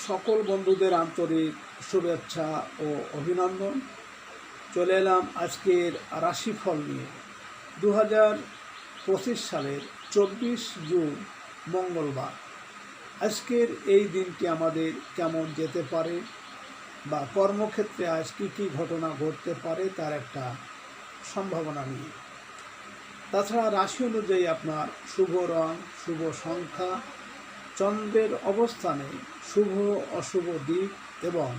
সকল বন্ধুদের আন্তরিক শুভেচ্ছা ও অভিনন্দন। চলে এলাম আজকের রাশিফল নিয়ে। 2025 সালের 24 জুন মঙ্গলবার। আজকের এই দিনটি আমাদের কেমন যেতে পারে বা কর্মক্ষেত্রে আজ কী কী ঘটনা ঘটতে পারে তার একটা সম্ভাবনা নিয়ে। তাছাড়া রাশি অনুযায়ী আপনার শুভ রং, শুভ সংখ্যা, চন্দ্রের অবস্থানে শুভ অশুভ দিক এবং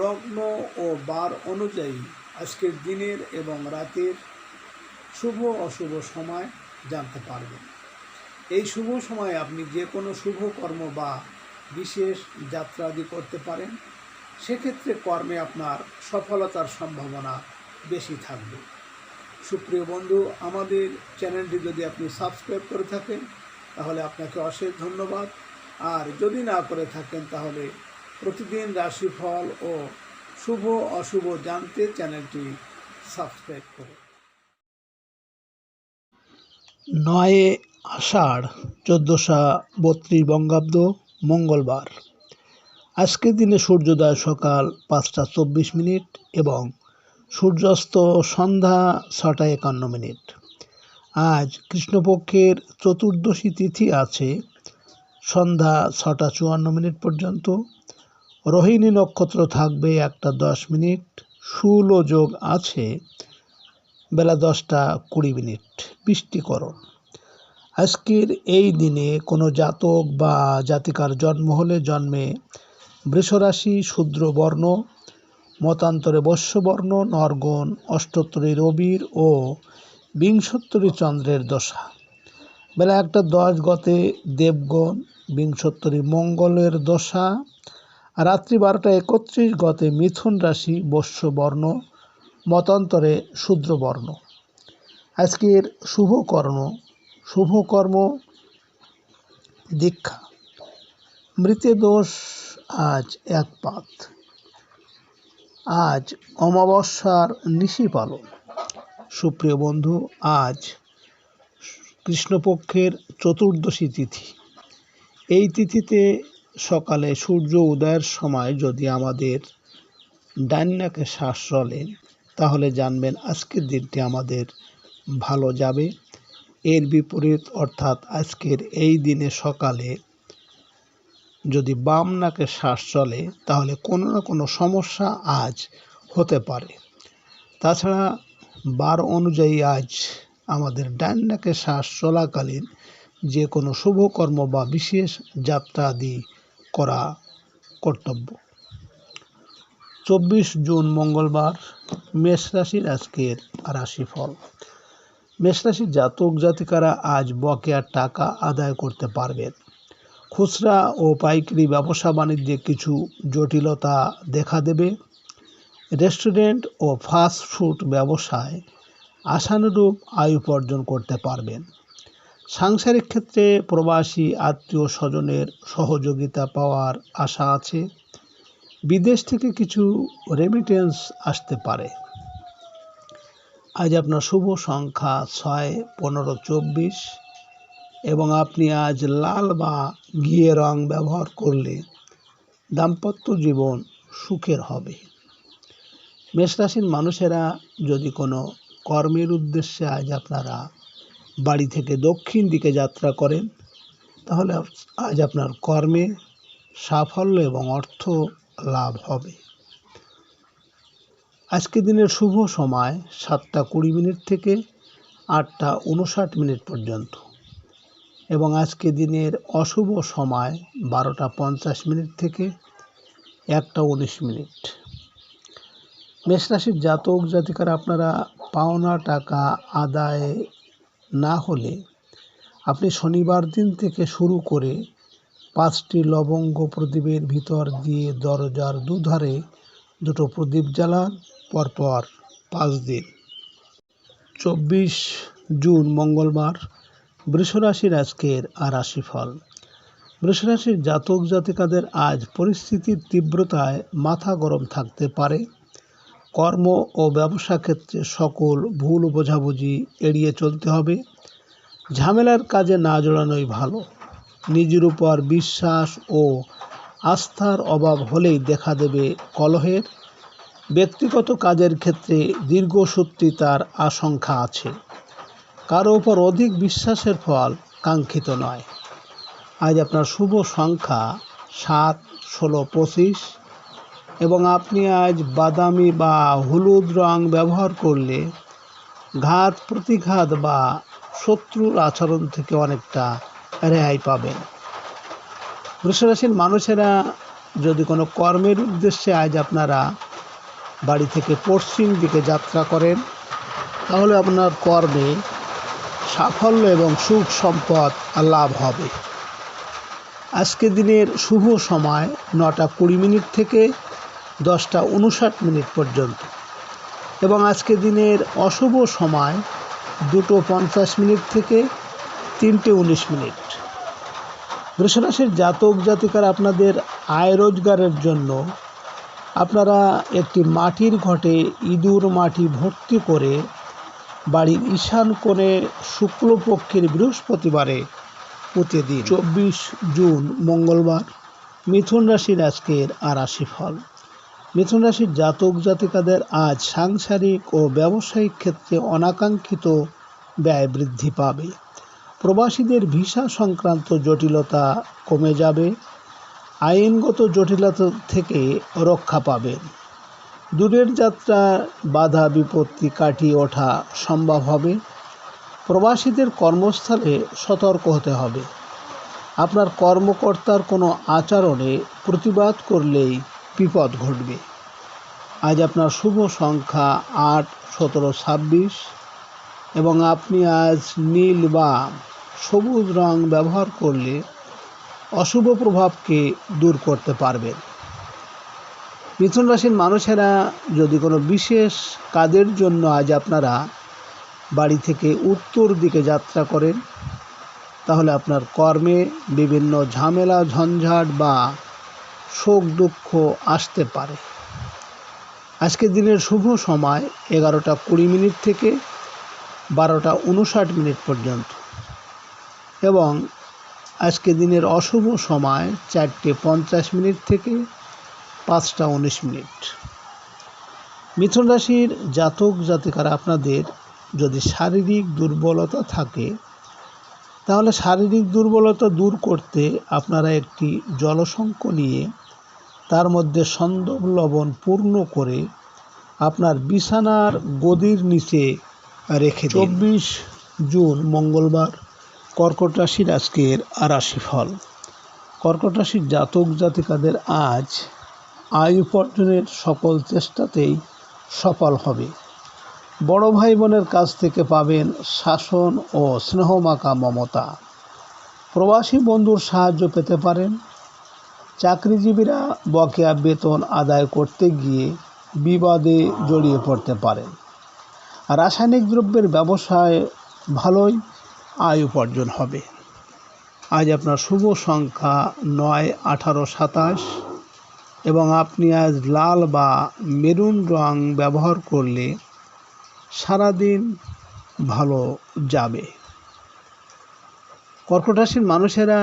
লগ্ন ও বার অনুযায়ী আজকের দিনের এবং রাতের শুভ অশুভ সময় জানতে পারবেন। এই শুভ সময়ে আপনি যে কোনো শুভ কর্ম বা বিশেষ যাত্রা আদি করতে পারেন। সেক্ষেত্রে কর্মে আপনার সফলতার সম্ভাবনা বেশি থাকবে। সুপ্রিয় বন্ধু, আমাদের চ্যানেলটি যদি আপনি সাবস্ক্রাইব করে থাকেন তাহলে আপনাকে অশেষ ধন্যবাদ। আর যদি না করে থাকেন তাহলে প্রতিদিন রাশিফল ও শুভ অশুভ জানতে চ্যানেলটি সাবস্ক্রাইব করুন। 9 আষাঢ় 1432 বঙ্গাব্দ মঙ্গলবার। আজকের দিনে সূর্যোদয় সকাল 5টা 24 এবং সূর্যাস্ত সন্ধ্যা 6টা 51। আজ কৃষ্ণপক্ষের চতুর্দশী তিথি আছে সন্ধ্যা 6টা 54 পর্যন্ত। রোহিণী নক্ষত্র থাকবে 1টা 10, শূল যোগ আছে বেলা 10টা 20। বৃষ্টিকরণ। আজকের এই দিনে কোনো জাতক বা জাতিকার জন্ম হলে জন্মে বৃষরাশি, শূদ্রবর্ণ, মতান্তরে বৈশ্যবর্ণ, নরগণ, অষ্টোত্তরী রবির ও বিংশোত্তরী চন্দ্রের দশা। বেলা 1টা 10 গতে দেবগণ, বিংশোত্তরী মঙ্গলের দশা। রাত্রি 12টা 31 গতে মিথুন রাশি, বৈশ্যবর্ণ, মতান্তরে শূদ্রবর্ণ। আজকের শুভকর্ম দীক্ষা। মৃতে দোষ আজ একপাত। আজ অমাবস্যার নিশি পালন। সুপ্রিয় বন্ধু, আজ কৃষ্ণপক্ষের চতুর্দশী তিথি। এই তিথিতে সকালে সূর্য উদয়ের সময় যদি আমাদের ডান নাকে শ্বাস চলে তাহলে জানবেন আজকের দিনটি আমাদের ভালো যাবে। এর বিপরীত অর্থাৎ আজকের এই দিনে সকালে যদি বাম নাকে শ্বাস চলে তাহলে কোনো না কোনো সমস্যা আজ হতে পারে। তাছাড়া বার অনুযায়ী আজ আমাদের ডান নাকে শ্বাস চলাকালীন যে কোনো শুভকর্ম বা বিশেষ যাত্রা আদি করা কর্তব্য। 24 জুন মঙ্গলবার। মেষ রাশির আজকের রাশিফল। মেষ রাশির জাতক জাতিকারা আজ বকেয়া টাকা আদায় করতে পারবেন। খুচরা ও পাইকারি ব্যবসা বাণিজ্যে কিছু জটিলতা দেখা দেবে। রেস্টুরেন্ট ও ফাস্ট ফুড ব্যবসায় আশানুরূপ আয় উপার্জন করতে পারবেন। সাংসারিক ক্ষেত্রে প্রবাসী আত্মীয় স্বজনের সহযোগিতা পাওয়ার আশা আছে। বিদেশ থেকে কিছু রেমিটেন্স আসতে পারে। আজ আপনার শুভ সংখ্যা 6, 15, 24 এবং আপনি আজ লাল বা ঘিয়ে রং ব্যবহার করলে দাম্পত্য জীবন সুখের হবে। মেষ রাশির মানুষেরা যদি কোনো কর্মের উদ্দেশ্যে আজ আপনারা বাড়ি থেকে দক্ষিণ দিকে যাত্রা করেন তাহলে আজ আপনার কর্মে সাফল্য এবং অর্থ লাভ হবে। আজকে দিনের শুভ সময় 7টা 20 থেকে 8টা 59 পর্যন্ত এবং আজকে দিনের অশুভ সময় 12টা 50 থেকে 1টা 19। মেষ রাশির জাতক জাতিকারা আপনারা পাওনা টাকা আদায় না হলে আপনি শনিবার দিন থেকে শুরু করে 5টি লবঙ্গ প্রদীপের ভিতর দিয়ে দরজার দুধারে 2টো প্রদীপ জ্বালান পরপর 5 দিন। 24 জুন মঙ্গলবার। বৃষরাশির আজকের রাশিফল। বৃষরাশির জাতক জাতিকাদের আজ পরিস্থিতির তীব্রতায় মাথা গরম থাকতে পারে। কর্ম ও ব্যবসা ক্ষেত্রে সকল ভুল বোঝাবুঝি এড়িয়ে চলতে হবে। ঝামেলার কাজে না জড়ানোই ভালো। নিজের উপর বিশ্বাস ও আস্থার অভাব হলেই দেখা দেবে কলহের। ব্যক্তিগত কাজের ক্ষেত্রে দীর্ঘসূত্রিতার আশঙ্কা আছে। কারো ওপর অধিক বিশ্বাসের ফল কাঙ্ক্ষিত নয়। আজ আপনার শুভ সংখ্যা 7, 16, 25 এবং আপনি আজ বাদামি বা হলুদ রং ব্যবহার করলে ঘাত প্রতিঘাত বা শত্রুর আচরণ থেকে অনেকটা রেহাই পাবেন। বৃষরাশির মানুষেরা যদি কোনো কর্মের উদ্দেশ্যে আজ আপনারা বাড়ি থেকে পশ্চিম দিকে যাত্রা করেন, তাহলে আপনার কর্মে সাফল্য এবং সুখ সম্পদ লাভ হবে। আজকে দিনের শুভ সময় 9:20 থেকে 10:59 পর্যন্ত এবং আজকে দিনের অশুভ সময় 2:50 থেকে 3:19। বৃষরাশির জাতক জাতিকারা আপনাদের আয় রোজগারের জন্য আপনারা একটি মাটির ঘটে ইঁদুর মাটি ভর্তি করে বাড়ির ঈশান কোণে শুক্লপক্ষের বৃহস্পতিবারে পুঁতে দিন। 24 জুন মঙ্গলবার মিথুন রাশির আজকের রাশিফল। মিথুন রাশির জাতক জাতিকাদের আজ সাংসারিক ও ব্যবসায়িক ক্ষেত্রে অনাকাঙ্ক্ষিত ব্যয় বৃদ্ধি পাবে। প্রবাসীদের ভিসা সংক্রান্ত জটিলতা কমে যাবে। আইনগত জটিলতা থেকে রক্ষা পাবেন। দূরের যাত্রা বাধা বিপত্তি কাটিয়ে ওঠা সম্ভব হবে। প্রবাসীদের কর্মস্থলে সতর্ক হতে হবে। আপনার কর্মকর্তার কোনো আচরণে প্রতিবাদ করলেই বিপদ ঘটবে। আজ আপনার শুভ সংখ্যা 8, 17, 26 এবং আপনি আজ নীল বা সবুজ রং ব্যবহার করলে অশুভ প্রভাবকে দূর করতে পারবেন। মিথুন রাশির মানুষেরা যদি কোনো বিশেষ কাজের জন্য আজ আপনারা বাড়ি থেকে উত্তর দিকে যাত্রা করেন, তাহলে আপনার কর্মে বিভিন্ন ঝামেলা ঝঞ্ঝাট বা শোক দুঃখ আসতে পারে। আজকের দিনের শুভ সময় 11:20 থেকে 12:59 পর্যন্ত এবং আজকে দিনের অশুভ সময় 4:50 থেকে 5:19। মিথুন রাশির জাতক জাতিকারা আপনাদের যদি শারীরিক দুর্বলতা থাকে, তাহলে শারীরিক দুর্বলতা দূর করতে আপনারা একটি জলশঙ্খ নিয়ে তার মধ্যে সন্দব লবণ পূর্ণ করে আপনার বিছানার গদির নিচে রেখে দিন। 24 জুন মঙ্গলবার কর্কট রাশির আজকের রাশিফল। কর্কট রাশির জাতক জাতিকাদের আজ আয় উপার্জনের সকল চেষ্টাতেই সফল হবে। বড় ভাই বোনের কাছ থেকে পাবেন শাসন ও স্নেহমাখা মমতা। প্রবাসী বন্ধুর সাহায্য পেতে পারেন। চাকরিজীবীরা বকেয়া বেতন আদায় করতে গিয়ে বিবাদে জড়িয়ে পড়তে পারেন। রাসায়নিক দ্রব্যের ব্যবসায় ভালোই আয় উপার্জন হবে। আজ আপনার শুভ সংখ্যা 9, 18, 27 এবং আপনি আজ লাল বা মেরুন রং ব্যবহার করলে সারাদিন ভালো যাবে। কর্কট রাশির মানুষেরা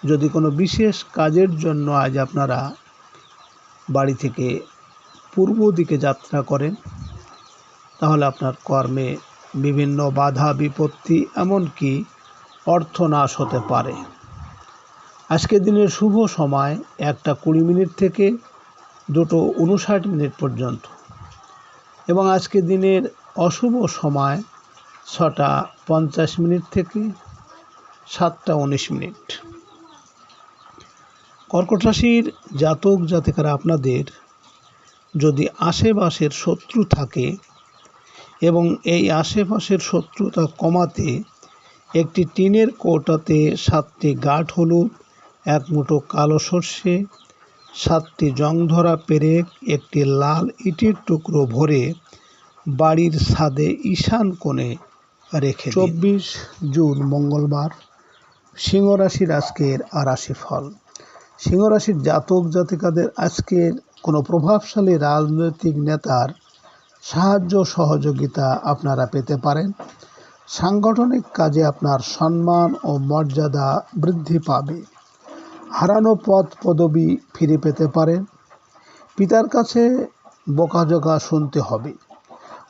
যদি কোনো বিশেষ কাজের জন্য আজ আপনারা বাড়ি থেকে পূর্ব দিকে যাত্রা করেন, তাহলে আপনার কর্মে বিভিন্ন বাধা বিপত্তি এমনকি অর্থনাশ হতে পারে। আজকের দিনের শুভ সময় 1:20 থেকে 2:59 পর্যন্ত এবং আজকের দিনের অশুভ সময় 6:50 থেকে 7:19। কর্কট রাশির জাতক জাতিকারা আপনাদের যদি আশেপাশের শত্রু থাকে এবং এই আশেপাশের শত্রুতা কমাতে একটি টিনের কৌটাতে 7টি গাঁঠ হলুদ, 1 মুঠো কালো সর্ষে, 7টি জংধরা পেরেক, একটি লাল ইটের টুকরো ভরে বাড়ির ছাদে ঈশান কোণে রেখে দিন। 24 জুন মঙ্গলবার সিংহ রাশির আজকের রাশিফল। সিংহ রাশির জাতক জাতিকাদের আজকের কোনো প্রভাবশালী রাজনৈতিক নেতার সাহায্য সহযোগিতা আপনারা পেতে পারেন। সাংগঠনিক কাজে আপনার সম্মান ও মর্যাদা বৃদ্ধি পাবে। হারানো পদ পদবি ফিরে পেতে পারেন। পিতার কাছে বকাঝকা শুনতে হবে।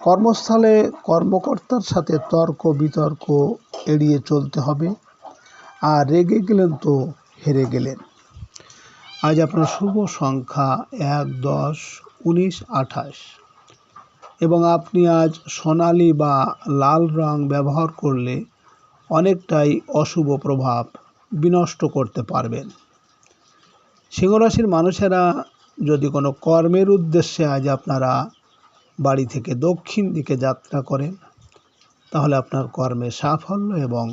কর্মস্থলে কর্মকর্তার সাথে তর্ক বিতর্ক এড়িয়ে চলতে হবে। আর রেগে গেলেন তো হেরে গেলেন। আজ আপনার শুভ সংখ্যা 1, 10, 19, 28 এবং আপনি আজ সোনালি বা লাল রং ব্যবহার করলে অনেকটাই অশুভ প্রভাব বিনষ্ট করতে পারবেন। সিংহ রাশির মানুষেরা যদি কোনো কর্মের উদ্দেশ্যে আজ আপনারা বাড়ি থেকে দক্ষিণ দিকে যাত্রা করেন, তাহলে আপনার কর্মে সাফল্য এবং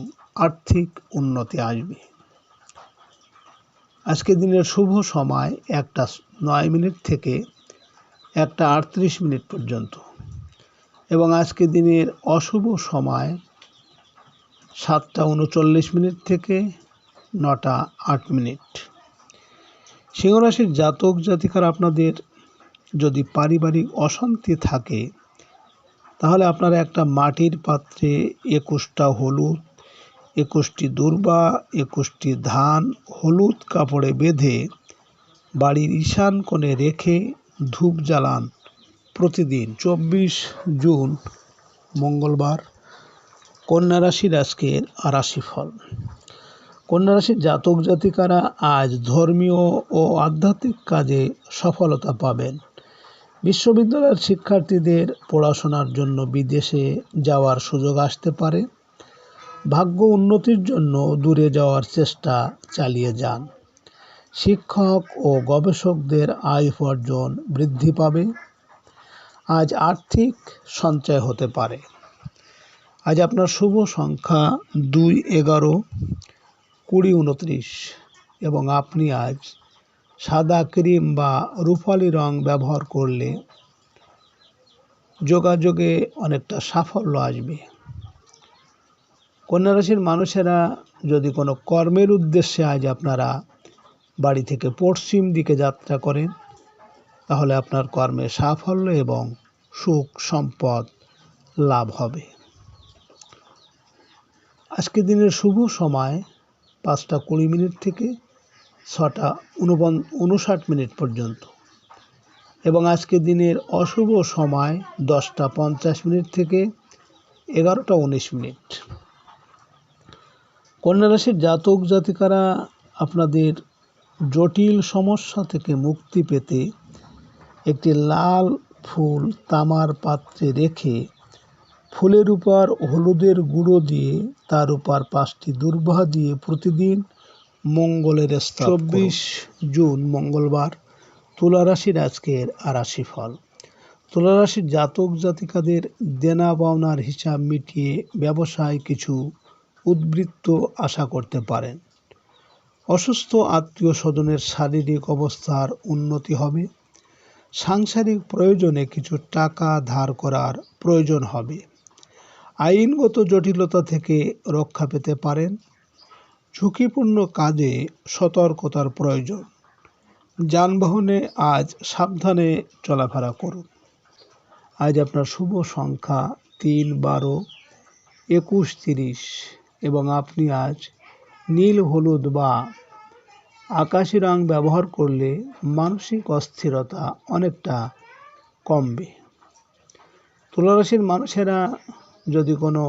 আর্থিক উন্নতি আসবে। আজকে দিনের শুভ সময় 1:09 থেকে 1:38 পর্যন্ত এবং আজকে দিনের অশুভ সময় 7:39 থেকে 9:08। সিংহ রাশির জাতক জাতিকারা আপনাদের যদি পারিবারিক অশান্তি থাকে, তাহলে আপনারা একটা মাটির পাত্রে 21টা হলুদ, 21টি দূর্বা, 21টি ধান হলুদ কাপড়ে বেঁধে বাড়ির ঈশান কোণে রেখে ধূপ জ্বালান প্রতিদিন। 24 জুন মঙ্গলবার, কন্যা রাশির আজকের রাশিফল। কন্যা রাশির জাতক জাতিকারা আজ ধর্মীয় ও আধ্যাত্মিক কাজে সফলতা পাবেন। বিশ্ববিদ্যালয়ের শিক্ষার্থীদের পড়াশোনার জন্য বিদেশে যাওয়ার সুযোগ আসতে পারে। ভাগ্য উন্নতির জন্য দূরে যাওয়ার চেষ্টা চালিয়ে যান। শিক্ষক ও গবেষকদের আয় উপার্জন বৃদ্ধি পাবে। আজ আর্থিক সঞ্চয় হতে পারে। আজ আপনার শুভ সংখ্যা 2, 11, 20, 29 এবং আপনি আজ সাদা ক্রিম বা রূপালি রং ব্যবহার করলে যোগাযোগে অনেকটা সাফল্য আসবে। কন্যা রাশির মানুষেরা যদি কোনো কর্মের উদ্দেশ্যে আজ আপনারা বাড়ি থেকে পশ্চিম দিকে যাত্রা করেন, তাহলে আপনার কর্মে সাফল্য এবং সুখ সম্পদ লাভ হবে। আজকে দিনের শুভ সময় 5:20 থেকে 6:59 পর্যন্ত এবং আজকে দিনের অশুভ সময় 10:50 থেকে 11:19। কন্যা রাশির জাতক জাতিকারা আপনাদের জটিল সমস্যা থেকে মুক্তি পেতে একটি লাল ফুল তামার পাত্রে রেখে ফুলের উপর হলুদের গুঁড়ো দিয়ে তার উপর 5টি দূর্বা দিয়ে প্রতিদিন মঙ্গলের স্তব করুন। 24 জুন মঙ্গলবার, তুলা রাশির আজকের রাশিফল। তুলা রাশির জাতক জাতিকাদের দেনা পাওনার হিসাব মিটিয়ে ব্যবসায় কিছু উদ্বৃত্ত আশা করতে পারেন। অসুস্থ আত্মীয় স্বজনের শারীরিক অবস্থার উন্নতি হবে। সাংসারিক প্রয়োজনে কিছু টাকা ধার করার প্রয়োজন হবে। আইনগত জটিলতা থেকে রক্ষা পেতে পারেন। ঝুঁকিপূর্ণ কাজে সতর্কতার প্রয়োজন। যানবাহনে আজ সাবধানে চলাফেরা করুন। আজ আপনার শুভ সংখ্যা 3, 12, 21, 30 এবং আপনি আজ নীল হলুদ বা আকাশি রং ব্যবহার করলে মানসিক অস্থিরতা অনেকটা কমবে। তুলা রাশির মানুষেরা যদি কোনো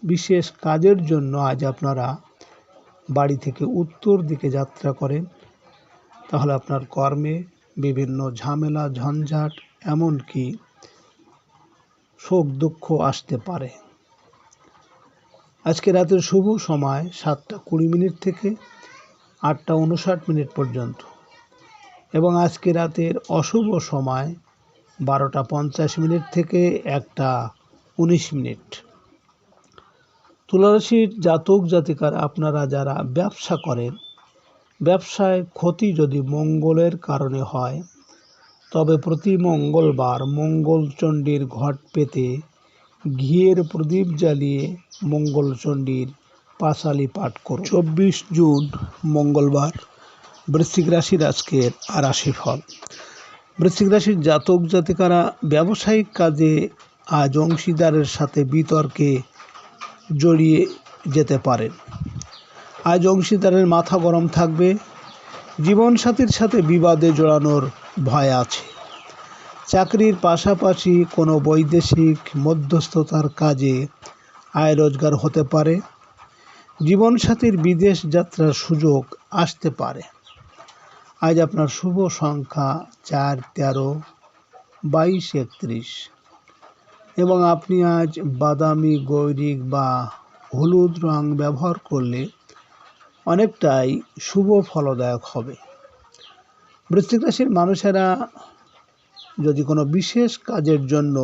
বিশেষ কাজের জন্য আজ আপনারা বাড়ি থেকে উত্তর দিকে যাত্রা করেন, তাহলে আপনার কর্মে বিভিন্ন ঝামেলা ঝঞ্ঝাট এমনকি শোক দুঃখ আসতে পারে। আজকে রাতের শুভ সময় 7:20 থেকে 8:59 পর্যন্ত এবং আজকে রাতের অশুভ সময় 12:50 থেকে 1:19। তুলা রাশির জাতক জাতিকারা আপনারা যারা ব্যবসা করেন, ব্যবসায় ক্ষতি যদি মঙ্গলের কারণে হয়, তবে প্রতি মঙ্গলবার মঙ্গলচণ্ডীর ঘট পেতে ঘিয়ের প্রদীপ জ্বালিয়ে মঙ্গলচণ্ডীর পাঁচালি পাঠ করুন। 24 জুন মঙ্গলবার, বৃশ্চিক রাশির আজকের রাশিফল। বৃশ্চিক রাশির জাতক জাতিকারা ব্যবসায়িক কাজে আজ অংশীদারের সাথে বিতর্কে জড়িয়ে যেতে পারেন। আজ অংশীদারের মাথা গরম থাকবে। জীবনসাথীর সাথে বিবাদে জড়ানোর ভয় আছে। চাকরির পাশাপাশি কোনো বৈদেশিক মধ্যস্থতার কাজে আয় রোজগার হতে পারে। জীবনসাথীর বিদেশ যাত্রার সুযোগ আসতে পারে। আজ আপনার শুভ সংখ্যা 4, 13, 22, 31 এবং আপনি আজ বাদামি, গৈরিক বা হলুদ রং ব্যবহার করলে অনেকটাই শুভ ফলদায়ক হবে। বৃশ্চিক রাশির মানুষেরা যদি কোনো বিশেষ কাজের জন্য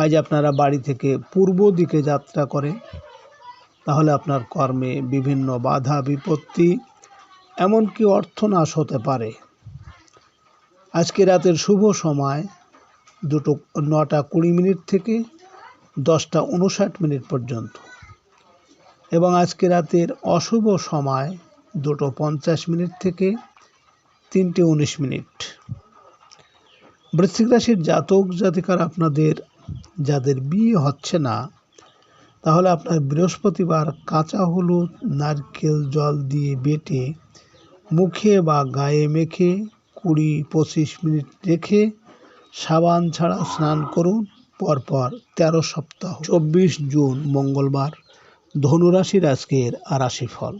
আজ আপনারা বাড়ি থেকে পূর্ব দিকে যাত্রা করে, তাহলে আপনার কর্মে বিভিন্ন বাধা বিপত্তি এমনকি অর্থনাশ হতে পারে। আজকে রাতের শুভ সময় 9:20 থেকে 10:59 পর্যন্ত এবং আজকে রাতের অশুভ সময় 2:50 থেকে 3:19। বৃশ্চিক রাশির জাতক জাতিকারা আপনাদের যাদের বিয়ে হচ্ছে না, তাহলে আপনার বৃহস্পতিবার কাঁচা হলুদ নারকেল জল দিয়ে বেটে মুখে বা গায়ে মেখে 20-25 মিনিট রেখে সাবান ছাড়া স্নান করুন পরপর 13 সপ্তাহ। 24 জুন মঙ্গলবার ধনুরাশির আজকের রাশিফল।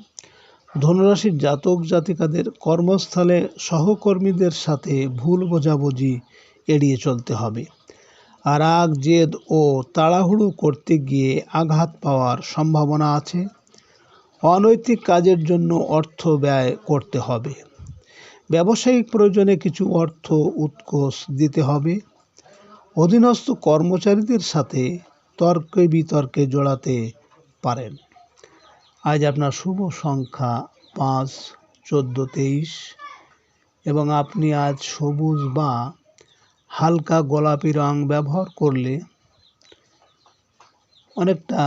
ধনুরাশির জাতক জাতিকাদের কর্মস্থলে সহকর্মীদের সাথে ভুল বোঝাবুঝি এড়িয়ে চলতে হবে। রাগ, জেদ ও তাড়াহুড়ো করতে গিয়ে আঘাত পাওয়ার সম্ভাবনা আছে। অনৈতিক কাজের জন্য অর্থ ব্যয় করতে হবে। ব্যবসায়িক প্রয়োজনে কিছু অর্থ উৎকোচ দিতে হবে। অধীনস্থ কর্মচারীদের সাথে তর্কে বিতর্কে জড়াতে পারেন। আজ আপনার শুভ সংখ্যা 5, 14, 23 এবং আপনি আজ সবুজ বা হালকা গোলাপি রং ব্যবহার করলে অনেকটা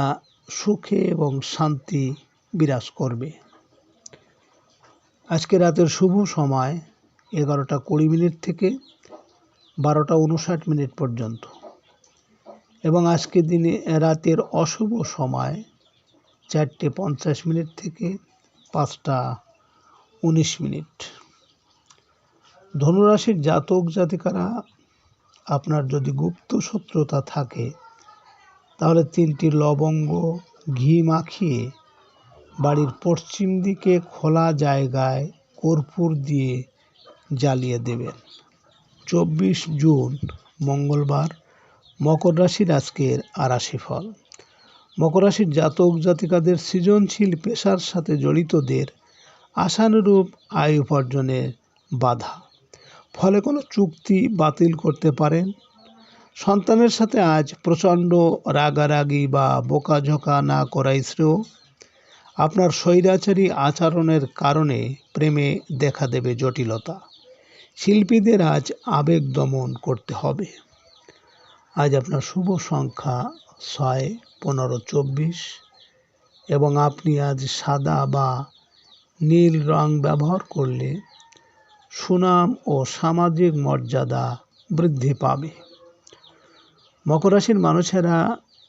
সুখে এবং শান্তি বিরাজ করবে। আজকে রাতের শুভ সময় 11:20 থেকে 12:59 পর্যন্ত এবং আজকে দিনে রাতের অশুভ সময় 4:50 থেকে 5:19। ধনুরাশির জাতক জাতিকারা আপনার যদি গুপ্ত শত্রুতা থাকে, তাহলে 3টি লবঙ্গ ঘি মাখিয়ে বাড়ির পশ্চিম দিকে খোলা জায়গায় কর্পূর দিয়ে জ্বালিয়ে দেবেন। 24 জুন মঙ্গলবার মকর রাশির আজকের রাশিফল। মকর রাশির জাতক জাতিকাদের সৃজনশীল পেশার সাথে জড়িতদের আশানুরূপ আয় উপার্জনের বাধা, ফলে কোনো চুক্তি বাতিল করতে পারেন। সন্তানের সাথে আজ প্রচণ্ড রাগারাগি বা বোকাঝোকা না করাই শ্রেয়। আপনার স্বৈরাচারী আচরণের কারণে প্রেমে দেখা দেবে জটিলতা। শিল্পীদের আজ আবেগ দমন করতে হবে। আজ আপনার শুভ সংখ্যা 6, 15, 24 এবং আপনি আজ সাদা বা নীল রং ব্যবহার করলে সুনাম ও সামাজিক মর্যাদা বৃদ্ধি পাবে। মকর রাশির মানুষেরা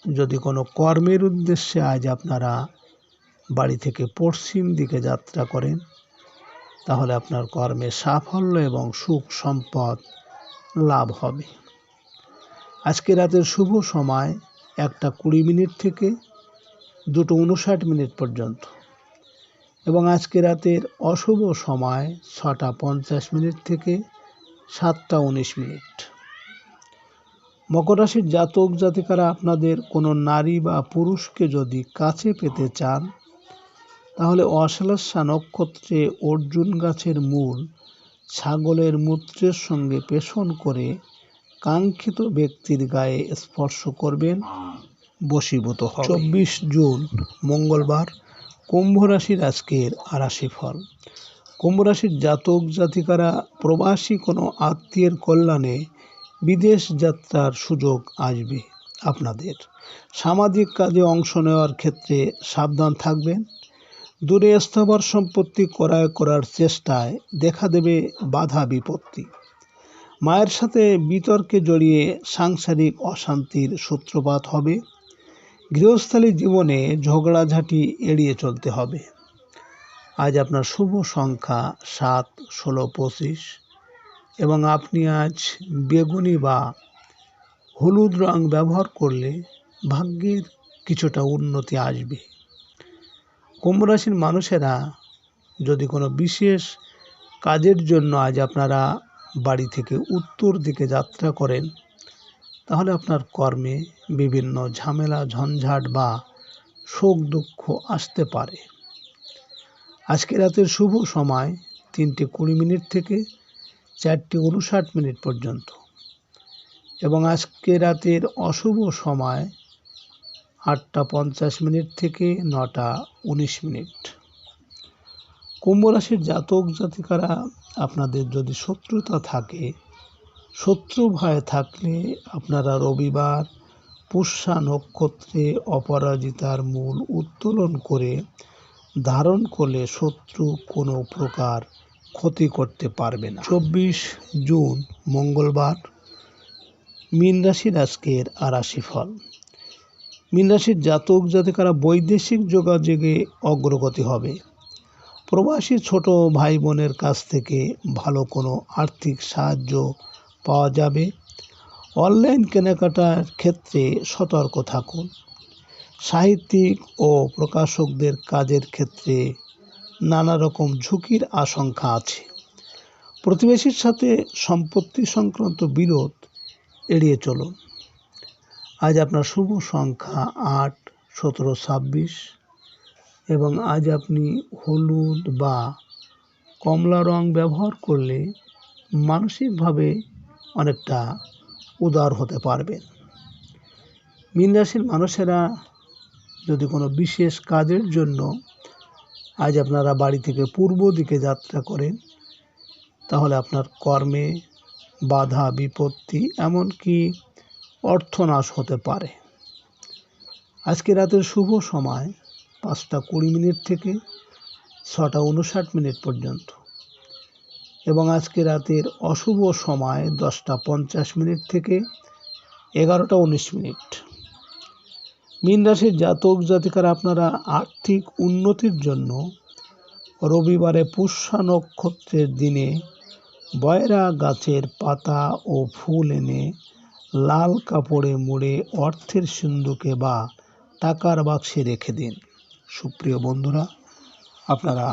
যদি কোনো কর্মের উদ্দেশ্যে আজ আপনারা বাড়ি থেকে পশ্চিম দিকে যাত্রা করেন, তাহলে আপনার কর্মে সাফল্য এবং সুখ সম্পদ লাভ হবে। আজকে রাতের শুভ সময় 1:20 থেকে 2:59 পর্যন্ত এবং আজকে রাতের অশুভ সময় 6:50 থেকে 7:19। মকর রাশির জাতক জাতিকারা আপনাদের কোনো নারী বা পুরুষকে যদি কাছে পেতে চান, তাহলে অশ্লেষা নক্ষত্রে অর্জুন গাছের মূল ছাগলের মূত্রের সঙ্গে পেষণ করে কাঙ্ক্ষিত ব্যক্তির গায়ে স্পর্শ করবেন, বশীভূত হবে। 24 জুন মঙ্গলবার কুম্ভ রাশির আজকের রাশিফল। কুম্ভ রাশির জাতক জাতিকারা প্রবাসী কোনো আত্মীয়ের কল্যাণে বিদেশ যাত্রার সুযোগ আসবে আপনাদের। সামাজিক কাজে অংশ নেওয়ার ক্ষেত্রে সাবধান থাকবেন। দূরে স্থাবর সম্পত্তি ক্রয় করার চেষ্টায় দেখা দেবে বাধা বিপত্তি। মায়ের সাথে বিতর্কে জড়িয়ে সাংসারিক অশান্তির সূত্রপাত হবে। গৃহস্থালী জীবনে ঝগড়াঝাঁটি এড়িয়ে চলতে হবে। আজ আপনার শুভ সংখ্যা 7, 16, 25 এবং আপনি আজ বেগুনি বা হলুদ রং ব্যবহার করলে ভাগ্যের কিছুটা উন্নতি আসবে। কুম্ভ রাশির মানুষেরা যদি কোনো বিশেষ কাজের জন্য আজ আপনারা বাড়ি থেকে উত্তর দিকে যাত্রা করেন, তাহলে আপনার কর্মে বিভিন্ন ঝামেলা ঝঞ্ঝাট বা শোক দুঃখ আসতে পারে। আজকে রাতের শুভ সময় 3:20 থেকে 4:59 পর্যন্ত এবং আজকে রাতের অশুভ সময় 8:50 থেকে 9:19। কুম্ভ রাশির জাতক জাতিকারা আপনাদের যদি শত্রুতা থাকে, শত্রু ভয় থাকলে আপনারা রবিবার পুষ্যা নক্ষত্রে অপরাজিতার মূল উত্তোলন করে ধারণ করলে শত্রু কোনো প্রকার ক্ষতি করতে পারবে না। 24 জুন মঙ্গলবার মীন রাশির আজকের রাশিফল। মীন রাশির জাতক জাতিকারা বৈদেশিক যোগাযোগে অগ্রগতি হবে। প্রবাসী ছোট ভাই বোনের কাছ থেকে ভালো কোনো আর্থিক সাহায্য পাওয়া যাবে। অনলাইন কেনাকাটার ক্ষেত্রে সতর্ক থাকুন। সাহিত্যিক ও প্রকাশকদের কাজের ক্ষেত্রে নানা রকম ঝুঁকির আশঙ্কা আছে। প্রতিবেশীর সাথে সম্পত্তি সংক্রান্ত বিরোধ এড়িয়ে চলুন। আজ আপনার শুভ সংখ্যা 8, 17, 26 এবং আজ আপনি হলুদ বা কমলা রং ব্যবহার করলে মানসিকভাবে অনেকটা উদার হতে পারবেন। মীন রাশির মানুষেরা যদি কোনো বিশেষ কাজের জন্য আজ আপনারা বাড়ি থেকে পূর্ব দিকে যাত্রা করেন, তাহলে আপনার কর্মে বাধা বিপত্তি এমনকি অর্থনাশ হতে পারে। আজকে রাতের শুভ সময় 5:20 থেকে 6:59 পর্যন্ত এবং আজকে রাতের অশুভ সময় 10:50 থেকে 11:19। মীন রাশির জাতক জাতিকারা আপনারা আর্থিক উন্নতির জন্য রবিবারে পুষ্যা নক্ষত্রের দিনে বয়রা গাছের পাতা ও ফুল এনে লাল কাপড়ে মুড়ে অর্থের সিন্ধুকে বা টাকার বাক্সে রেখে দিন। সুপ্রিয় বন্ধুরা, আপনারা